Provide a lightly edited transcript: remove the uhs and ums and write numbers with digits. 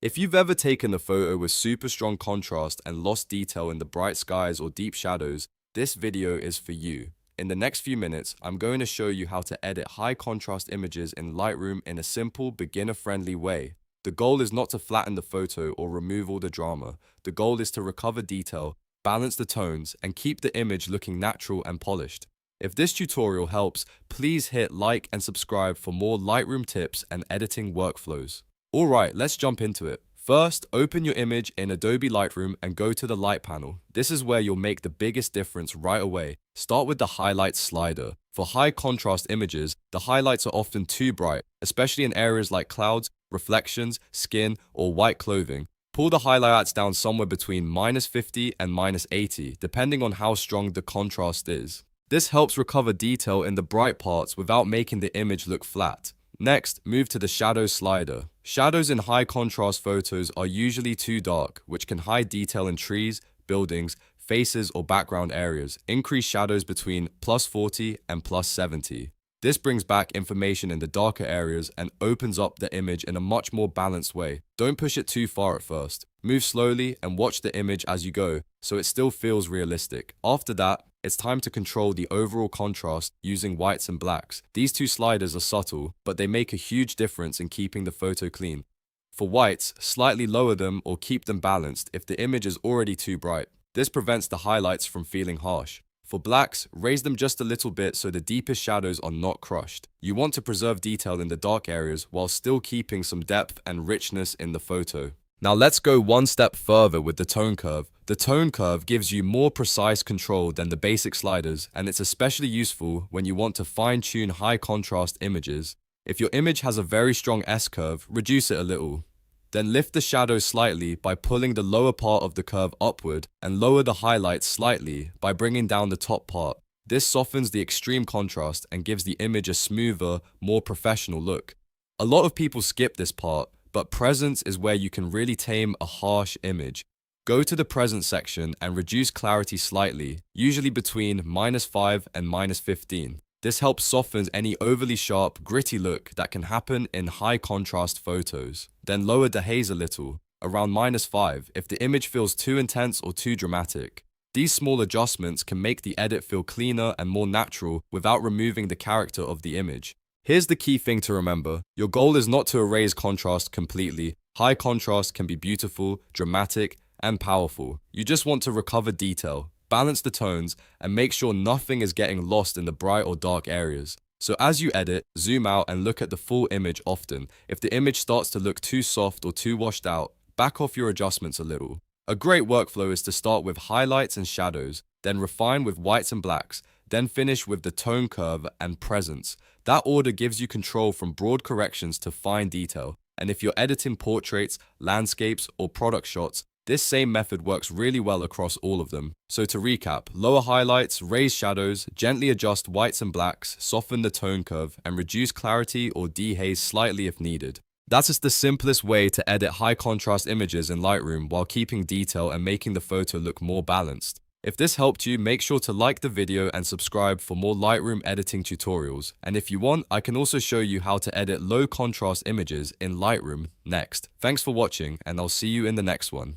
If you've ever taken a photo with super strong contrast and lost detail in the bright skies or deep shadows, this video is for you. In the next few minutes, I'm going to show you how to edit high contrast images in Lightroom in a simple, beginner-friendly way. The goal is not to flatten the photo or remove all the drama. The goal is to recover detail, balance the tones, and keep the image looking natural and polished. If this tutorial helps, please hit like and subscribe for more Lightroom tips and editing workflows. Alright, let's jump into it. First, open your image in Adobe Lightroom and go to the Light panel. This is where you'll make the biggest difference right away. Start with the Highlights slider. For high contrast images, the highlights are often too bright, especially in areas like clouds, reflections, skin, or white clothing. Pull the highlights down somewhere between -50 and -80, depending on how strong the contrast is. This helps recover detail in the bright parts without making the image look flat. Next, move to the Shadows slider. Shadows in high contrast photos are usually too dark, which can hide detail in trees, buildings, faces, or background areas. Increase shadows between +40 and +70. This brings back information in the darker areas and opens up the image in a much more balanced way. Don't push it too far at first. Move slowly and watch the image as you go, so it still feels realistic. After that, it's time to control the overall contrast using whites and blacks. These two sliders are subtle, but they make a huge difference in keeping the photo clean. For whites, slightly lower them or keep them balanced if the image is already too bright. This prevents the highlights from feeling harsh. For blacks, raise them just a little bit so the deepest shadows are not crushed. You want to preserve detail in the dark areas while still keeping some depth and richness in the photo. Now let's go one step further with the tone curve. The tone curve gives you more precise control than the basic sliders, and it's especially useful when you want to fine-tune high contrast images. If your image has a very strong S-curve, reduce it a little. Then lift the shadows slightly by pulling the lower part of the curve upward and lower the highlights slightly by bringing down the top part. This softens the extreme contrast and gives the image a smoother, more professional look. A lot of people skip this part, but presence is where you can really tame a harsh image. Go to the presence section and reduce clarity slightly, usually between -5 and -15. This helps soften any overly sharp, gritty look that can happen in high contrast photos. Then lower dehaze a little, around -5, if the image feels too intense or too dramatic. These small adjustments can make the edit feel cleaner and more natural without removing the character of the image. Here's the key thing to remember. Your goal is not to erase contrast completely. High contrast can be beautiful, dramatic, and powerful. You just want to recover detail, balance the tones, and make sure nothing is getting lost in the bright or dark areas. So as you edit, zoom out and look at the full image often. If the image starts to look too soft or too washed out, back off your adjustments a little. A great workflow is to start with highlights and shadows, then refine with whites and blacks, then finish with the tone curve and presence. That order gives you control from broad corrections to fine detail. And if you're editing portraits, landscapes, or product shots, this same method works really well across all of them. So to recap, lower highlights, raise shadows, gently adjust whites and blacks, soften the tone curve, and reduce clarity or dehaze slightly if needed. That's just the simplest way to edit high contrast images in Lightroom while keeping detail and making the photo look more balanced. If this helped you, make sure to like the video and subscribe for more Lightroom editing tutorials. And if you want, I can also show you how to edit low contrast images in Lightroom next. Thanks for watching, and I'll see you in the next one.